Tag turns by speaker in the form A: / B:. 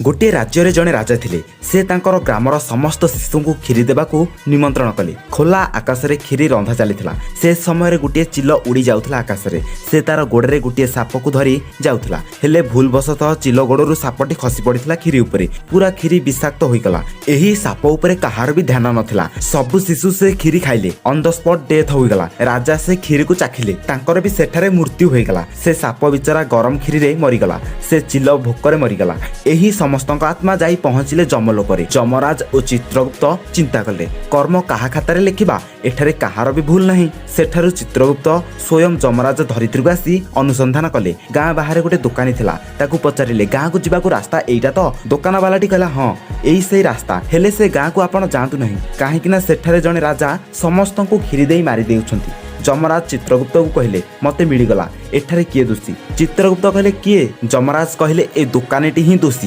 A: गोटे राज्य जड़े राजा थिले से तांकर ग्रामर समस्त शिशु को खीरी देवाकू निमंत्रण कले। खोला आकाश रे खीरी रंधा चलीथिला। से समय गोटे चिल उड़ी जाउथला आकाश रे। से तार गोड़े गोटे साप को धरी जाउथला। हेले भूलवशतः चिल गोड़रू सापटी खसी पड़िथिला खीरी उपरे। पूरा खीरी विषाक्त होइगला। एही साप उपरे कहार भी ध्यान नथिला। सब शिशु से खीरी खाइले। ऑन द स्पॉट डेथ होइगला। राजा से खीरी को चाखिले। तांकर भी सेठारे मृत्यु होइगला। से साप बिचारा गरम खीरी रे मरिगला। से चिल भोकरे मरिगला। एही समस्त आत्मा जाई पहुंचिले जमलोकरे। जमराज और चित्रगुप्त चिंता कले कर्म काहा खातारे लिखिबा, एठारे काहार भी भूल नहीं। सेठारु चित्रगुप्त स्वयं जमराज धरित्री को आसी अनुसंधान कले। गाँ बाहर गोटे दुकानी थिला। ताकू पचारिले गाँ को जीवाकू रास्ता एइटा तो? दुकान वालाटी कहला हाँ एई सेई रास्ता। हेले से गाँ को आपण जांतु नहीं, काहेकि सेठारे जणे राजा समस्त को घिरी देई मारी देउछंती। जमराज चित्रगुप्त को कहले मते मिलगला, एठारे किए दोषी? चित्रगुप्त कहले किए? जमराज कहले ए दुकानीटी ही दोषी।